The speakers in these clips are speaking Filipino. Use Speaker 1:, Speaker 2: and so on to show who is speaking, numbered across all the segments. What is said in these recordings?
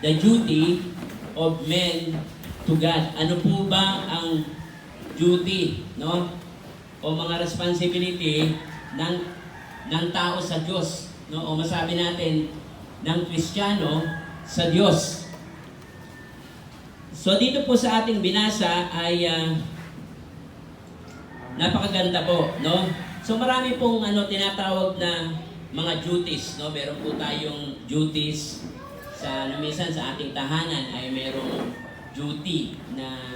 Speaker 1: the duty of men to God. Ano po ba ang duty, no? O mga responsibility ng tao sa Diyos, no? O masabi natin ng Kristiyano sa Diyos. So dito po sa ating binasa ay napakaganda po, no? So marami pong tinatawag na mga duties, no? Meron po tayong duties sa minsan sa ating tahanan ay merong duty na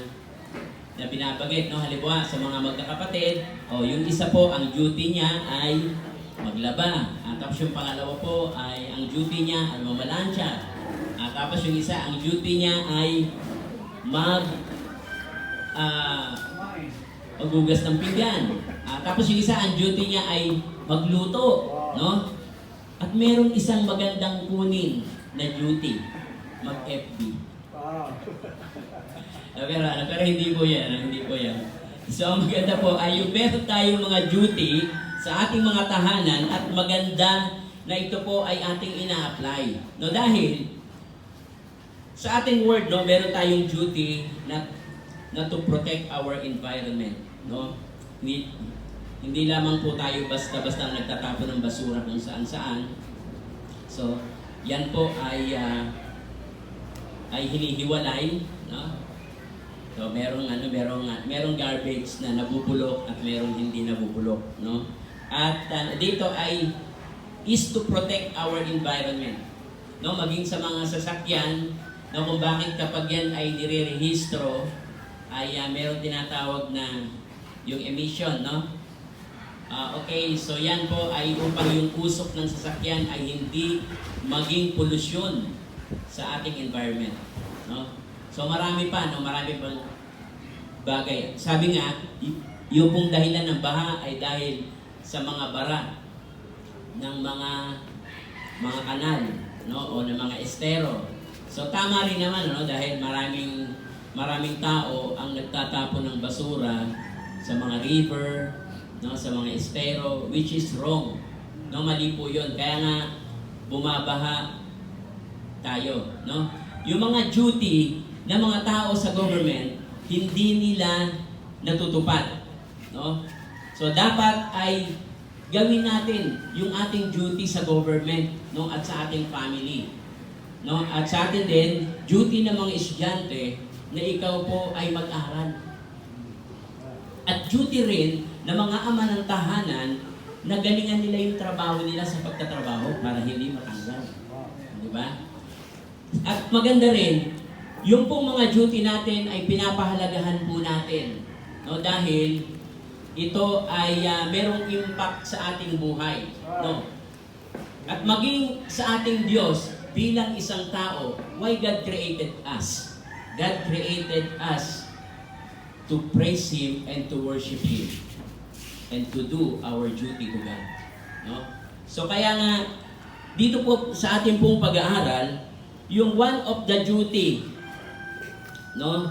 Speaker 1: binabagit, no? Halimbawa sa mga magkakapatid, yung isa po ang duty niya ay maglaba. Tapos yung pangalawa po ay ang duty niya ay mamalansya. Tapos yung isa ang duty niya ay maghugas ng pinggan. Tapos yung isa ang duty niya ay magluto, no? At merong isang magandang kunin na duty, mag-FB. Pero hindi po yan, hindi po yan. So ang maganda po ay yung meron tayong mga duty sa ating mga tahanan at maganda na ito po ay ating ina-apply. No, dahil sa ating word, no, meron tayong duty na to protect our environment, no? Hindi lamang po tayo basta-basta nagtatapon ng basura kung saan-saan. So, yan po ay hinihiwalay, no? So, merong garbage na nabubulok at merong hindi nabubulok, no? At dito ay is to protect our environment, no? Maging sa mga sasakyan, no, kung bakit kapag yan ay nire-rehistro ay meron tinatawag na yung emission, no? Okay, so yan po ay upang yung usok ng sasakyan ay hindi maging polusyon sa ating environment, no? So marami pa, no? Marami pang bagay. Sabi nga, yung pong dahilan ng baha ay dahil sa mga bara ng mga kanal, no? O ng mga estero. So tama rin naman, no? Dahil maraming tao ang nagtatapon ng basura sa mga river, no? Sa mga estero, which is wrong. No, mali po 'yon. Kaya nga bumabaha tayo, no? Yung mga duty ng mga tao sa government, hindi nila natutupad, no? So dapat ay gawin natin yung ating duty sa government, no, at sa ating family. No, at sa atin din, duty ng mga estudyante na ikaw po ay mag-aral. At duty rin ng mga ama ng tahanan na galingan nila yung trabaho nila sa pagtatrabaho para hindi matanggal. Di ba? At maganda rin, yung pong mga duty natin ay pinapahalagahan po natin. No, dahil ito ay merong impact sa ating buhay. No? At maging sa ating Diyos, bilang isang tao, why God created us? God created us to praise Him and to worship Him and to do our duty to God. No? So kaya nga, dito po sa ating pong pag-aaral, yung one of the duty, no,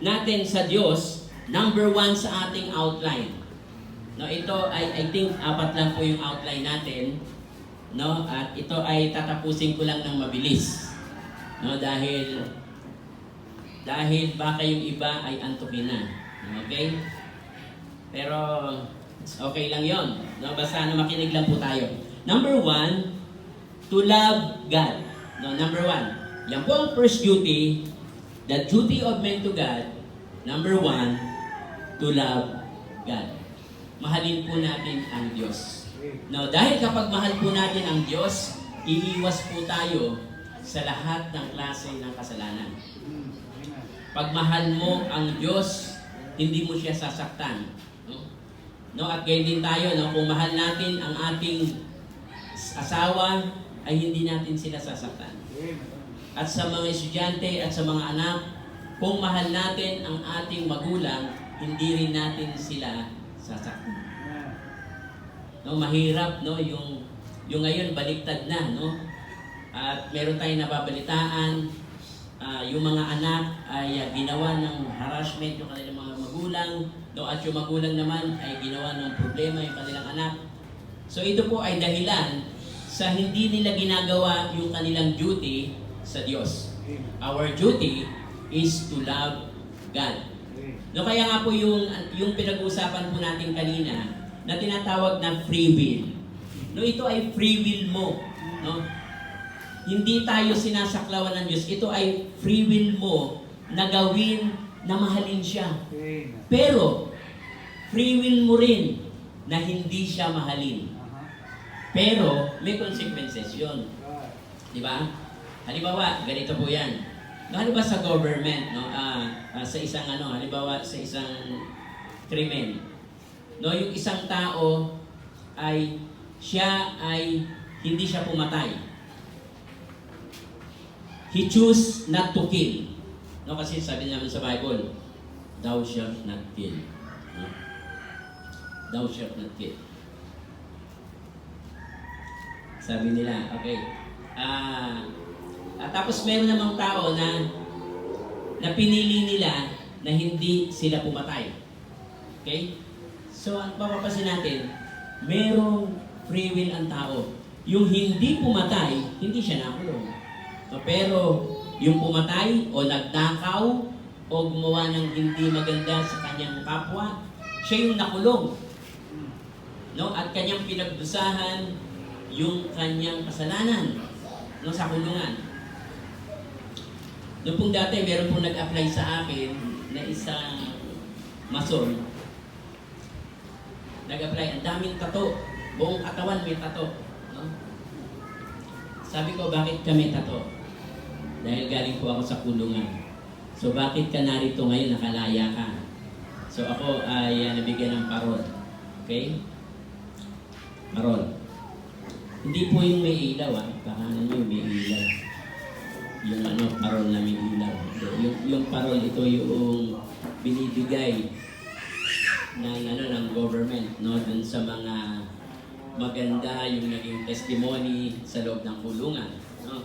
Speaker 1: natin sa Diyos, number 1 sa ating outline. No, ito ay, I think, 4 lang po yung outline natin. No, at ito ay tatapusin ko lang ng mabilis. No, dahil baka yung iba ay antukin na. Okay? Pero okay lang 'yon. No, basta makinig lang po tayo. Number 1, to love God. No, number 1. Yan po ang first duty, the duty of men to God. Number 1, to love God. Mahalin po natin ang Diyos. No, dahil kapag mahal po natin ang Diyos, iiwas po tayo sa lahat ng klase ng kasalanan. Pag mahal mo ang Diyos, hindi mo siya sasaktan. No, at gayon din tayo, no, kung mahal natin ang ating asawa, ay hindi natin sila sasaktan. At sa mga estudyante at sa mga anak, kung mahal natin ang ating magulang, hindi rin natin sila sasaktan. No, mahirap, no, yung ngayon baliktad na, no? At meron tayong nababalitaan, yung mga anak ay ginawa ng harassment yung kanilang mga magulang, no, at yung magulang naman ay ginawa ng problema yung kanilang anak. So ito po ay dahilan sa hindi nila ginagawa yung kanilang duty sa Diyos. Our duty is to love God. No, kaya nga po yung pinag-uusapan po natin kanina na tinatawag na free will. No, ito ay free will mo, no? Hindi tayo sinasaklawan ng Diyos. Ito ay free will mo na gawin na mahalin siya. Pero free will mo rin na hindi siya mahalin. Pero may consequences 'yon. 'Di ba? Halimbawa, ganito po 'yan. No, halimbawa sa government, no, sa isang halimbawa sa isang krimen. No, yung isang tao ay hindi siya pumatay. He choose not to kill. No, kasi sabi naman sa Bible, thou shalt not kill. No? Thou shalt not kill. Sabi nila, okay. Tapos meron namang tao na pinili nila na hindi sila pumatay. Okay? So, ang papapasin natin, merong free will ang tao. Yung hindi pumatay, hindi siya nakulong. So, pero yung pumatay o nagtakaw o gumawa ng hindi maganda sa kanyang kapwa, siya yung nakulong. No? At kanyang pinagdusahan yung kanyang kasalanan, no, sa kulungan. Noong pong dati, meron pong nag-apply sa akin na isang mason. Nag-apply, ang daming tato. Buong katawan may tato. No? Sabi ko, bakit kami tato? Dahil galing po ako sa kulungan. So, bakit ka narito ngayon, nakalaya ka? So, ako ay nabigyan ng parol. Okay? Parol. Hindi po yung may ilaw, baka nyo may ilaw. Yung parol na may ilaw. Yung parol, ito yung binibigay ng government, no, dun sa mga maganda yung naging testimony sa loob ng kulungan, no.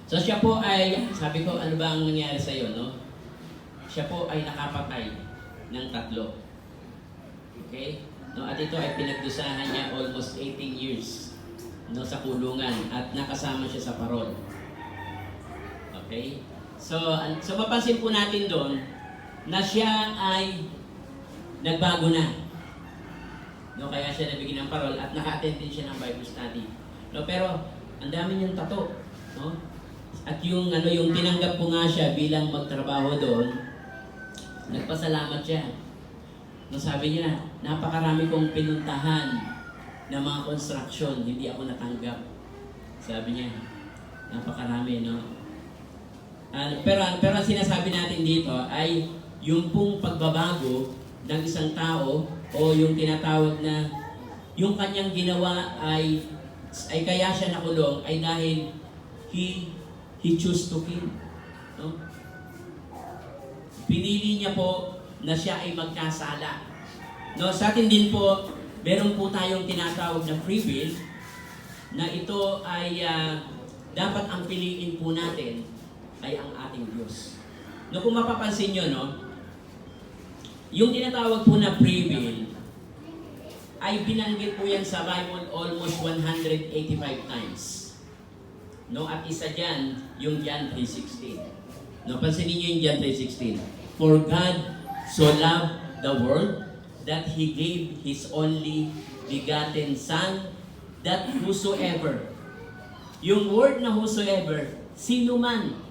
Speaker 1: So siya po ay, sabi ko, ano ba ang nangyari sa iyo, no? Siya po ay nakapatay ng 3. Okay? No, at ito ay pinagdusahan niya almost 18 years, no, sa kulungan, at nakasama siya sa parol. Okay? So mapansin po natin doon na siya ay nagbago na. No, kaya siya nabigyan ng parol at naka-attend din siya ng Bible study. No, pero ang dami niyang tato, no? At yung tinanggap ko nga siya bilang magtrabaho doon, nagpasalamat siya. No, sabi niya, napakarami kong pinuntahan na mga construction, hindi ako natanggap. Sabi niya, napakarami, no? Pero ang sinasabi natin dito ay yung pong pagbabago ng isang tao o yung tinatawag na yung kanyang ginawa ay kaya siya nakulong ay dahil he chose to kill. No? Pinili niya po na siya ay magkasala. No, sa atin din po, meron po tayong tinatawag na free will na ito ay dapat ang piliin po natin ay ang ating Diyos. No, kung mapapansin nyo, no, yung tinatawag po na free will ay binanggit po yan sa Bible almost 185 times. No, at isa dyan, yung John 3:16. No, pansinin nyo yung John 3:16. For God so loved the world that He gave His only begotten Son, that whosoever, yung word na whosoever, sino man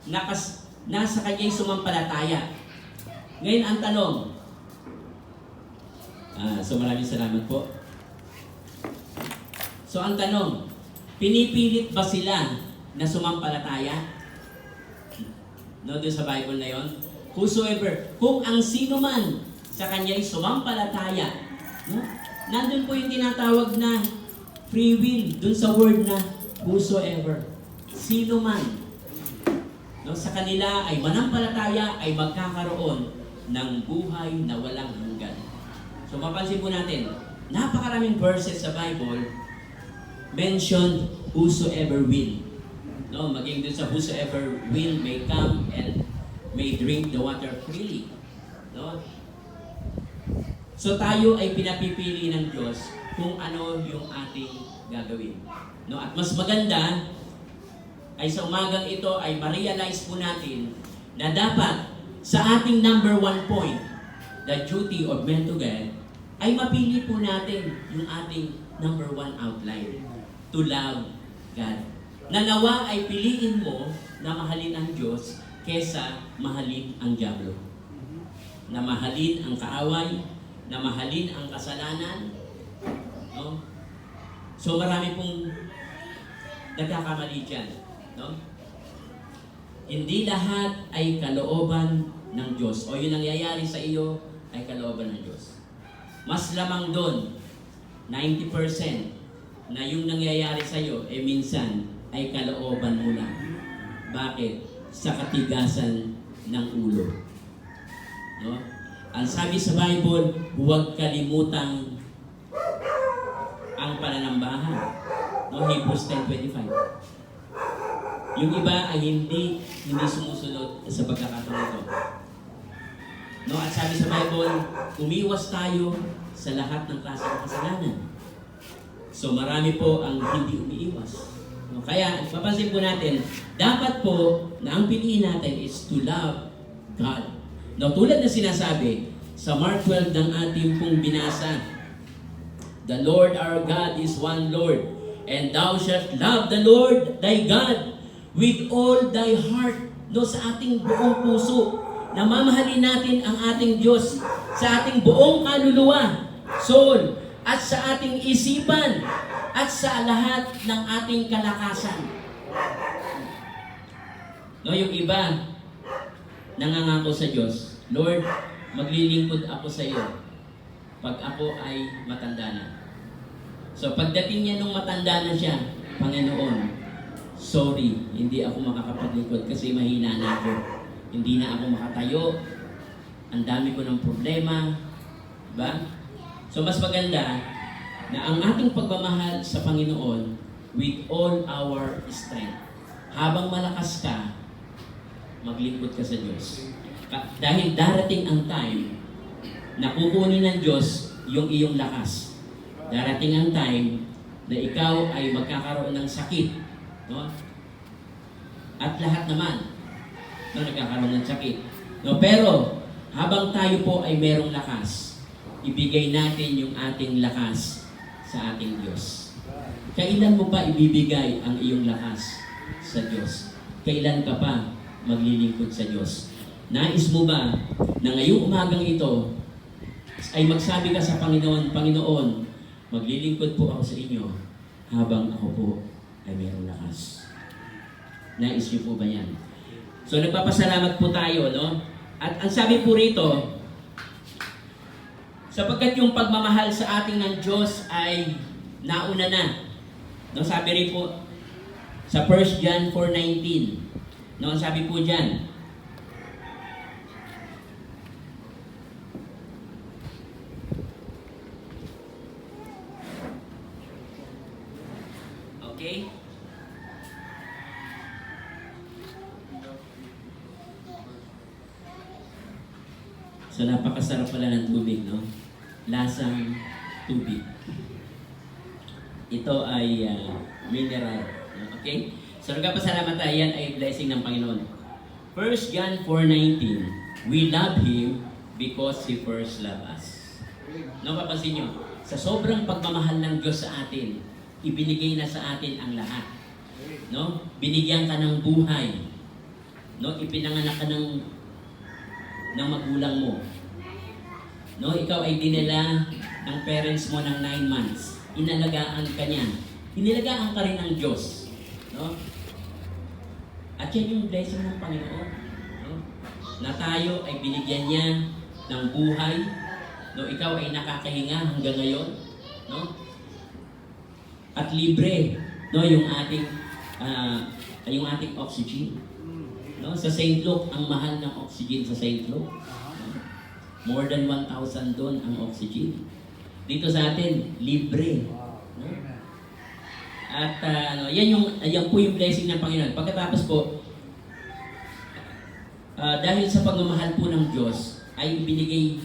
Speaker 1: nasa kanya'y sumampalataya. Ngayon ang tanong, so maraming salamat po. So ang tanong, pinipilit ba sila na sumampalataya? No, doon sa Bible na yon. Whosoever, kung ang sino man sa kanya'y sumampalataya, no? Nandun po yung tinatawag na free will, doon sa word na whosoever. Sino man, no, sa kanila ay manampalataya ay magkakaroon ng buhay na walang hanggan. So mapansin po natin, napakaraming verses sa Bible mentioned whosoever will. No, maging dun sa whosoever will may come and may drink the water freely. No? So tayo ay pinapipili ng Diyos kung ano yung ating gagawin. No? At mas maganda ay sa umagang ito ay ma-realize po natin na dapat sa ating number 1 point, the duty of men to God, ay mapili po natin yung ating number 1 outline, to love God. Na nawa ay piliin mo na mahalin ang Diyos kesa mahalin ang diablo. Na mahalin ang kaaway, na mahalin ang kasalanan. No? So marami pong nagkakamali dyan. No? Hindi lahat ay kalooban ng Diyos o yung nangyayari sa iyo ay kalooban ng Diyos. Mas lamang doon, 90% na yung nangyayari sa iyo minsan ay kalooban mo lang. Bakit? Sa katigasan ng ulo. No? Ang sabi sa Bible, huwag kalimutang ang pananambahan. No? Hebrews 10:25. Yung iba ay hindi sumusunod sa pagkakataon ito. No? At sabi sa Bible, umiwas tayo sa lahat ng klase ng kasalanan. So marami po ang hindi umiiwas. No? Kaya, papansin po natin, dapat po na ang piliin natin is to love God. No, tulad na sinasabi sa Mark 12 ng ating pong binasa, the Lord our God is one Lord, and thou shalt love the Lord thy God with all thy heart. No, sa ating buong puso, na mamahalin natin ang ating Diyos sa ating buong kaluluwa, soul, at sa ating isipan, at sa lahat ng ating kalakasan. No, yung iba, nangangako sa Diyos, Lord, maglilingkod ako sa iyo pag ako ay matanda na. So pagdating niya nung matanda na siya, Panginoon, sorry, hindi ako makakapaglingkod kasi mahina na ako. Hindi na ako makatayo. Ang dami ko ng problema. Diba? So mas maganda na ang ating pagmamahal sa Panginoon with all our strength. Habang malakas ka, maglingkod ka sa Diyos. Dahil darating ang time na kukunin ng Diyos yung iyong lakas. Darating ang time na ikaw ay magkakaroon ng sakit. No? At lahat naman nagkakaroon ng sakit. No? Pero habang tayo po ay merong lakas, ibigay natin yung ating lakas sa ating Diyos. Kailan mo pa ibibigay ang iyong lakas sa Diyos? Kailan ka pa maglilingkod sa Diyos? Nais mo ba na ngayong umagang ito ay magsabi ka sa Panginoon, Panginoon, maglilingkod po ako sa inyo habang ako po ay mayroong lakas. Nais niyo po ba yan? So nagpapasalamat po tayo, no? At ang sabi po rito, sapagkat yung pagmamahal sa ating ng Diyos ay nauna na. No, sabi rin po sa 1 John 4:19. No, ang sabi po diyan, okay? So napakasarap pala ng tubig, no? Lasang tubig. Ito ay mineral. Okay? So nagpapasalamat tayo, yan ay blessing ng Panginoon. 1 John 4:19, we love Him because He first loved us. No, papansin nyo, sa sobrang pagmamahal ng Diyos sa atin, ibinigay na sa atin ang lahat. No? Binigyan ka ng buhay. No? Ipinanganak ka ng magulang mo. No? Ikaw ay dinala ng parents mo ng 9 months. Inalagaan ka niya. Inilagaan ka rin ng Diyos. No? At yan yung blessing ng Panginoon. No? Na tayo ay binigyan niya ng buhay. No? Ikaw ay nakakahinga hanggang ngayon. No? At libre, no, yung ating oxygen. No, sa St. Luke, ang mahal ng oxygen sa St. Luke. No? More than 1,000 doon ang oxygen. Dito sa atin, libre. No? At yan po yung blessing ng Panginoon. Pagkatapos po, dahil sa pagmamahal po ng Diyos, ay ibinigay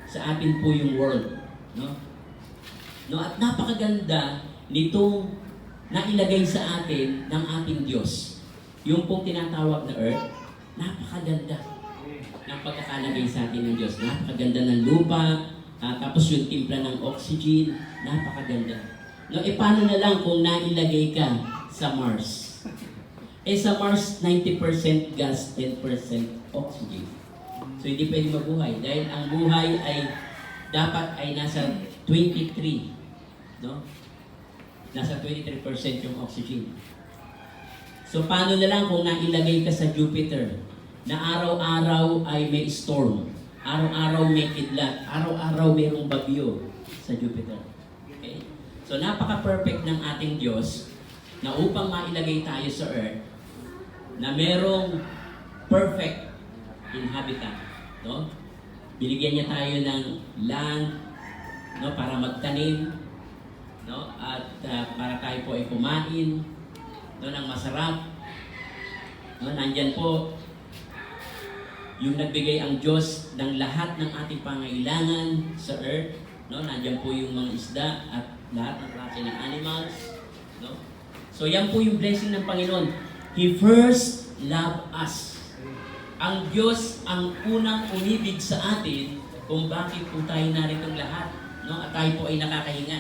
Speaker 1: sa atin po yung world. No? No, at napakaganda nitong nailagay sa atin ng ating Diyos. yung pong tinatawag na earth, napakaganda ng pagkakalagay sa atin ng Diyos. Napakaganda ng lupa, tapos yung timpla ng oxygen, napakaganda. No, paano na lang kung nailagay ka sa Mars? Sa Mars, 90% gas, 10% oxygen. So hindi pwede mabuhay dahil ang buhay ay dapat ay nasa 23, no? Nasa 23% yung oxygen. So paano na lang kung nailagay ka sa Jupiter na araw-araw ay may storm, araw-araw may kidlat, araw-araw mayroong bagyo sa Jupiter. Okay? So napaka-perfect ng ating Diyos na upang mailagay tayo sa Earth na merong perfect inhabitant, no? Binigyan niya tayo ng land, no, para magtanim, no, at para tayo po ay kumain, no, ng masarap. No, nandyan po yung nagbigay ang Diyos ng lahat ng ating pangailangan sa earth, no? Nandyan po yung mga isda at lahat ng klase ng animals, no? So yan po yung blessing ng Panginoon. He first loved us. Ang Diyos ang unang umibig sa atin kung bakit po tayo naritong lahat, no? At tayo po ay nakakahinga.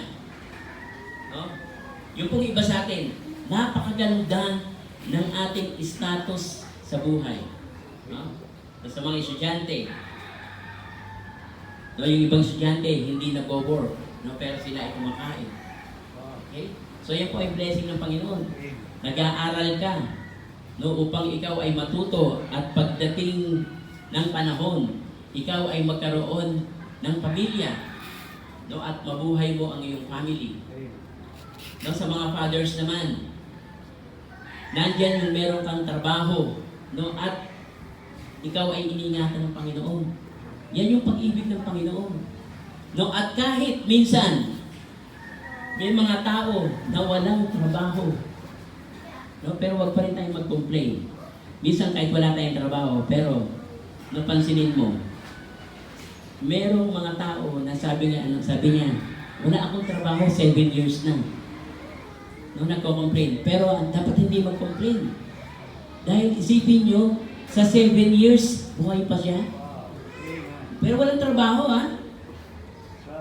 Speaker 1: No? Yung pong iba sa atin, napakaganda ng ating status sa buhay. No? Sa mga estudyante, no, yung ibang estudyante hindi nag-work, no, pero sila ay kumakain. Okay? So yan po ay blessing ng Panginoon. Nag-aaral ka, no, upang ikaw ay matuto at pagdating ng panahon, ikaw ay magkaroon ng pamilya, no, at mabuhay mo ang iyong family. No, sa mga fathers naman, nandyan yung meron kang trabaho, no, at ikaw ay iniingatan ng Panginoon. Yan yung pag-ibig ng Panginoon. No, at kahit minsan may mga tao na walang trabaho, no, pero wag pa rin tayong mag-complain. Minsan kahit wala tayong trabaho, pero napansinin mo, merong mga tao na sabi niya, wala akong trabaho, 7 years na. No, nagko-complain. Pero dapat hindi mag-complain. Dahil isipin nyo, sa 7 years, buhay pa siya. Pero walang trabaho, ha?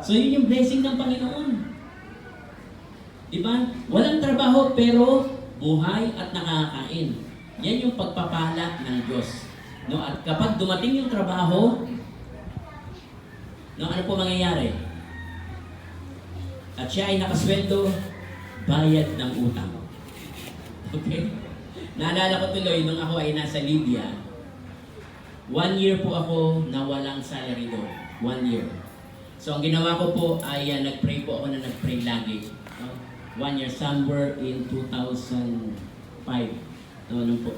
Speaker 1: So yun yung blessing ng Panginoon. Diba? Walang trabaho, pero buhay at nakakain. Yan yung pagpapala ng Diyos. No? At kapag dumating yung trabaho, no, ano po mangyayari? At siya ay nakasweldo, bayad ng utang. Okay? Naalala ko tuloy, nung ako ay nasa Libya, 1 year po ako na walang salary doon. 1 year. So ang ginawa ko po ay nag-pray po ako na nag-pray lagi. No? 1 year, somewhere in 2005. No, nung po.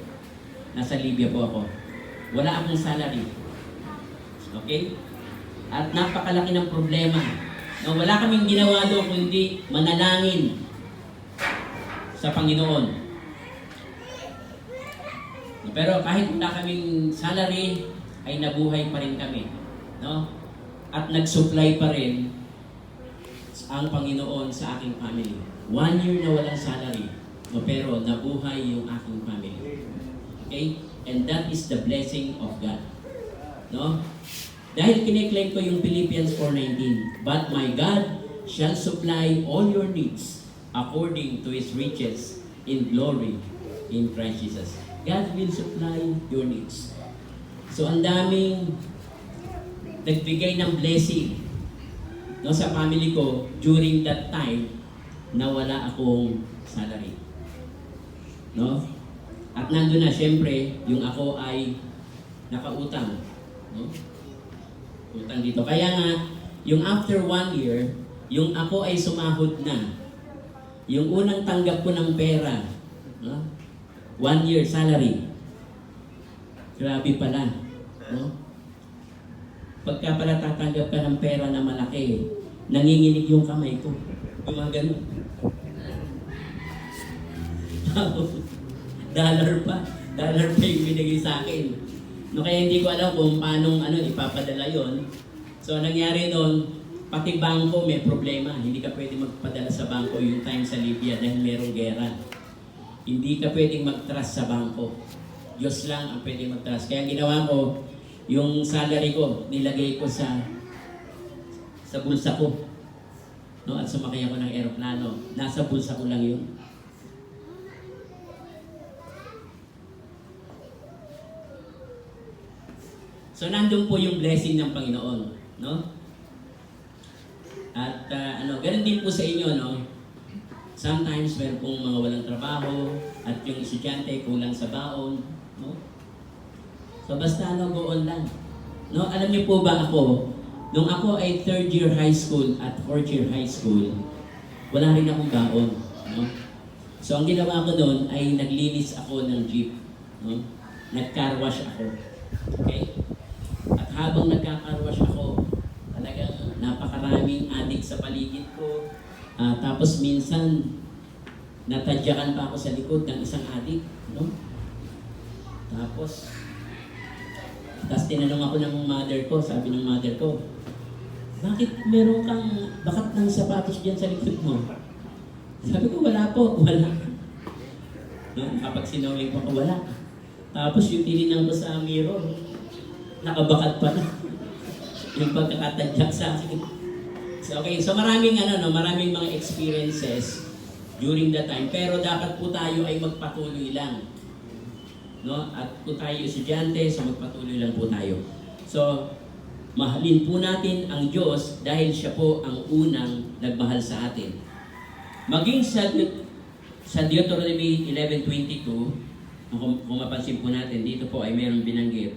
Speaker 1: Nasa Libya po ako. Wala akong salary. Okay? At napakalaki ng problema. No, wala kaming ginawa doon kundi manalangin sa Panginoon. Pero kahit wala kaming salary, ay nabuhay pa rin kami. No? At nag-supply pa rin ang Panginoon sa aking family. 1 year na walang salary, no, pero nabuhay yung aking family. Okay? And that is the blessing of God. No? Dahil kiniklaim ko yung Philippians 4:19, but my God shall supply all your needs according to His riches in glory in Christ Jesus. God will supply your needs. So ang daming nagbigay ng blessing, no, sa family ko during that time na wala akong salary. No? At nandun na syempre yung ako ay nakautang. No? Utang dito. Kaya nga, yung after 1 year, yung ako ay sumahod na. Yung unang tanggap ko ng pera, no? 1 year salary. Grabe pala. No? Pagka pala tatanggap ka ng pera na malaki, nanginginig yung kamay ko. Yung mga ganun. Dollar pa yung binigay sa akin. No, kaya hindi ko alam kung paano ipapadala yon. So nangyari doon, pati bangko may problema. Hindi ka pwede magpadala sa bangko yung time sa Libya dahil merong gera. Hindi ka pwedeng mag-trust sa bangko. Diyos lang ang pwedeng mag-trust. Kaya ginawa ko, yung salary ko, nilagay ko sa bulsa ko. No? At sumakay ako ng eroplano. Nasa bulsa ko lang yun. So nandun po yung blessing ng Panginoon, no? At ganun din po sa inyo, no? Sometimes meron pong mga walang trabaho at yung estudyante kulang sa baon, no? So basta go on lang. No, alam niyo po ba ako, nung ako ay 3rd year high school at 4th year high school, wala rin akong baon, no? So ang ginawa ko noon ay naglinis ako ng jeep, no? Nag-car wash ako. Okay? At habang nagka-carwash ako, talagang napakaraming adik sa paligid ko. Tapos minsan, natadyakan pa ako sa likod ng isang adik. No? Tapos tinanong ako ng mother ko, sabi ng mother ko, bakit meron kang bakat ng sapatos dyan sa likod mo? Sabi ko, wala po, wala. No? Kapag sinawing ko, wala. Tapos yung tinignan ko sa mirror, nakabakat pa na. Yung pagkakatadyak sa akin. So, okay, so maraming maraming mga experiences during that time. Pero dapat po tayo ay magpatuloy lang. No? At kung tayo estudyante, so magpatuloy lang po tayo. So, mahalin po natin ang Diyos dahil siya po ang unang nagmahal sa atin. Maging sa Deuteronomy 11:22, kung mapansin po natin, dito po ay mayroong binanggit.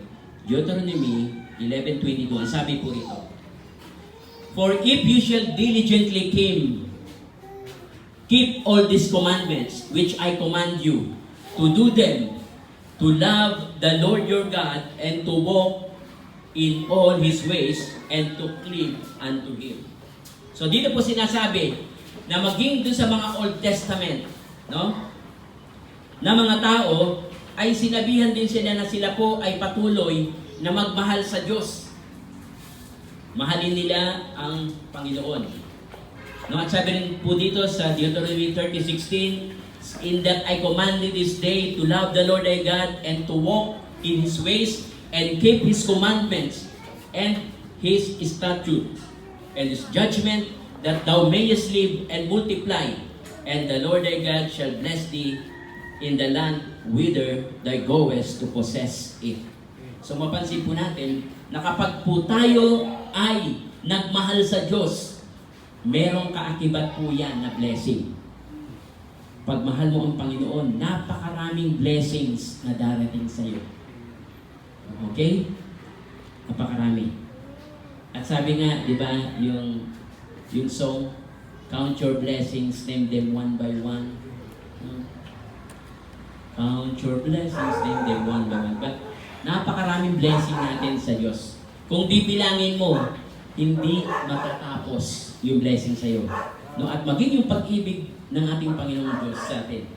Speaker 1: Deuteronomy 11:22, ang sabi po rito, for if you shall diligently keep all these commandments which I command you, to do them, to love the Lord your God, and to walk in all His ways, and to cleave unto Him. So dito po sinasabi na maging doon sa mga Old Testament, no, na mga tao, ay sinabihan din sila na sila po ay patuloy na magmahal sa Diyos. Mahalin nila ang Panginoon. No, at sabi rin po dito sa Deuteronomy 30:16, in that I commanded this day to love the Lord thy God and to walk in His ways and keep His commandments and His statutes and His judgment, that thou mayest live and multiply, and the Lord thy God shall bless thee in the land whither thou goest to possess it. So mapansin po natin na kapag po tayo ay nagmahal sa Diyos, merong kaakibat po yan na blessing. Pag mahal mo ang Panginoon, napakaraming blessings na darating sa iyo. Okay? Napakarami. At sabi nga, di ba, yung song, count your blessings, name them one by one. Count your blessings, name them one by one. But napakaraming blessing natin sa Diyos. Kung di bilangin mo, hindi matatapos yung blessing sa iyo. No? At maging yung pag-ibig ng ating Panginoong Diyos sa atin,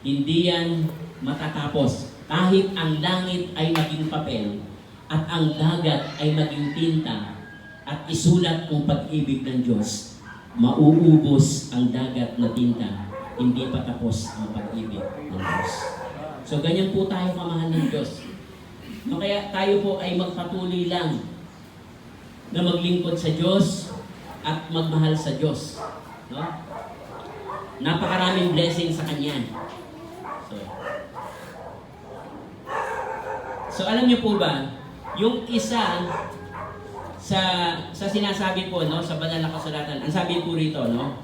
Speaker 1: hindi yan matatapos. Kahit ang langit ay maging papel, at ang dagat ay maging tinta, at isulat ang pag-ibig ng Diyos, mauubos ang dagat na tinta, hindi pa tapos ang pag-ibig ng Diyos. So ganyan po tayo kamahal ng Diyos. No, kaya tayo po ay magpatuloy lang na maglingkod sa Diyos at magmahal sa Diyos. No? Napakaraming blessing sa Kanya. So alam niyo po ba, yung isa sa sinasabi po, no, sa banal na kasulatan, ang sabi po rito, no,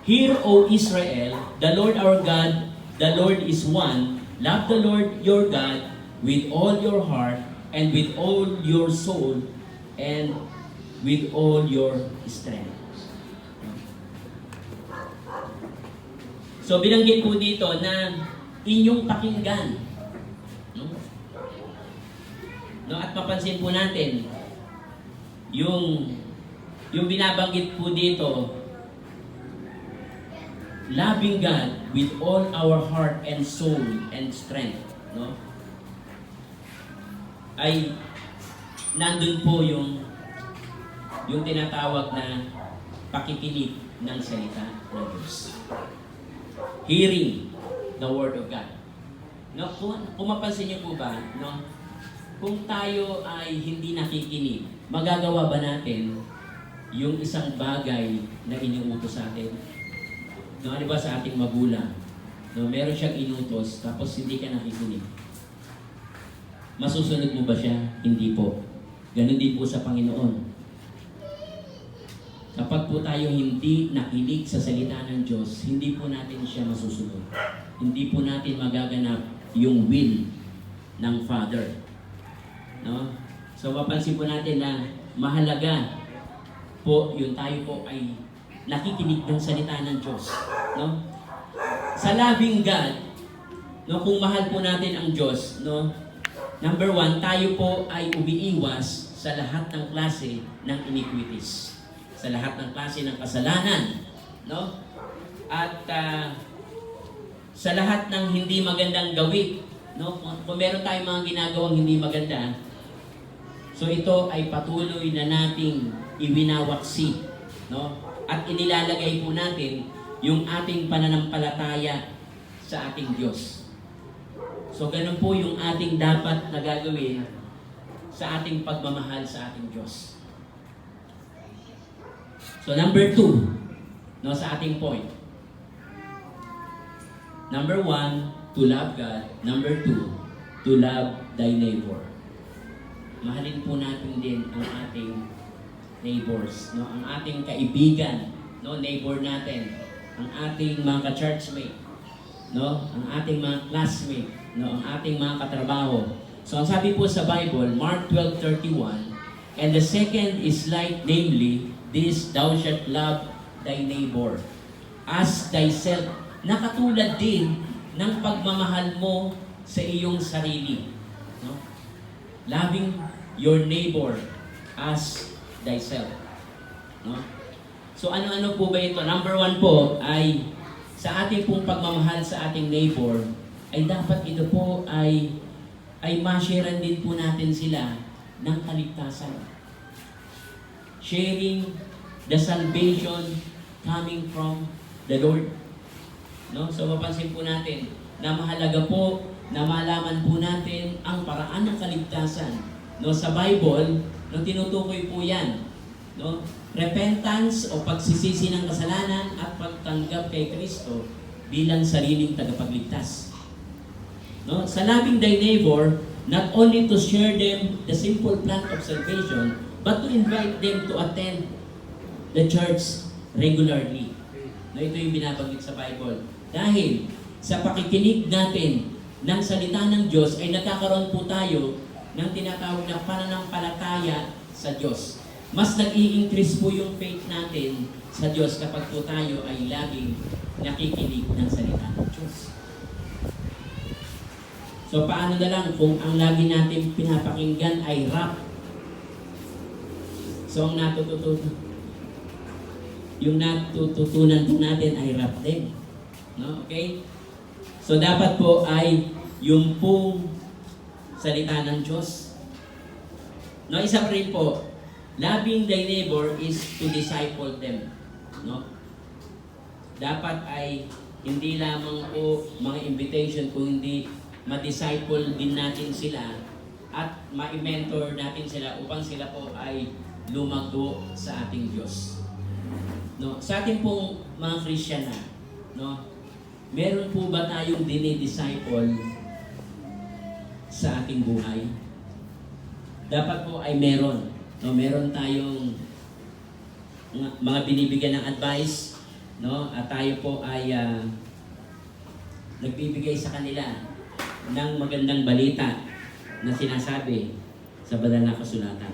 Speaker 1: hear, O Israel, the Lord our God, the Lord is one. Love the Lord your God with all your heart, and with all your soul, and with all your strength. So binanggit po dito na inyong pakinggan. No, at mapansin po natin, yung binabanggit po dito, loving God with all our heart and soul and strength, no? Ay nandun po yung tinatawag na pakikinig ng salita ng Diyos. Hearing the Word of God. No, kung mapansin niyo po ba, no, kung tayo ay hindi nakikinig, magagawa ba natin yung isang bagay na iniutos sa atin? No, ano ba sa ating magulang? No, meron siyang inutos, tapos hindi ka nakikinig. Masusunod mo ba siya? Hindi po. Ganon din po sa Panginoon. Kapag po tayo hindi nakinig sa salita ng Diyos, hindi po natin siya masusunod. Hindi po natin magaganap yung will ng Father. No? So mapansin po natin na mahalaga po yung tayo po ay nakikinig ng salita ng Diyos. No? Sa loving God, no, kung mahal po natin ang Diyos, no, number one, tayo po ay umiiwas sa lahat ng klase ng iniquities. Sa lahat ng klase ng kasalanan, no? At sa lahat ng hindi magandang gawin, no? Kung meron tayong mga ginagawang hindi maganda, so ito ay patuloy na nating iwinawaksi, no? At inilalagay po natin yung ating pananampalataya sa ating Diyos. So ganun po yung ating dapat na gagawin sa ating pagmamahal sa ating Diyos. So number 2, no, sa ating point. Number 1, to love God. Number 2, to love thy neighbor. Mahalin po natin din ang ating neighbors, no, ang ating kaibigan, no, neighbor natin, ang ating mga ka-churchmate, no, ang ating mga classmate, no, ang ating mga katrabaho. So ang sabi po sa Bible, Mark 12:31, and the second is like, namely, this, thou shalt love thy neighbor as thyself, na katulad din ng pagmamahal mo sa iyong sarili. No? Loving your neighbor as thyself. No? So ano-ano po ba ito? Number 1 po ay sa ating pong pagmamahal sa ating neighbor, ay dapat ito po ay ma-sharean din po natin sila ng kaligtasan. Sharing the salvation coming from the Lord. No? So mapansin po natin na mahalaga po na malaman po natin ang paraan ng kaligtasan. No, sa Bible, no, tinutukoy po 'yan. No? Repentance o pagsisisi ng kasalanan at pagtanggap kay Kristo bilang sariling tagapagligtas. No? Sa loving thy neighbor, not only to share them the simple plan of salvation, but to invite them to attend the church regularly. No, ito yung binabanggit sa Bible. Dahil sa pakikinig natin ng salita ng Diyos ay nagkakaroon po tayo ng tinatawag na pananampalataya sa Diyos. Mas nag-i-increase po yung faith natin sa Diyos kapag po tayo ay laging nakikinig ng salita ng Diyos. So paano na lang kung ang lagi natin pinapakinggan ay rap? So ang natututunan po natin ay rap din. No? Okay? So dapat po ay yung pong salita ng Diyos. No, isa pa rin po, loving thy neighbor is to disciple them. No? Dapat ay hindi lamang po mga invitation, kung hindi ma-disciple din natin sila at ma-mentor natin sila upang sila po ay lumago sa ating Diyos. No, sa ating pong mga Kristiyana, no, meron po ba tayong dinidisciple sa ating buhay? Dapat po ay meron. No, meron tayong mga binibigyan ng advice, no, at tayo po ay nagbibigay sa kanila ng magandang balita na sinasabi sa banal na kasulatan.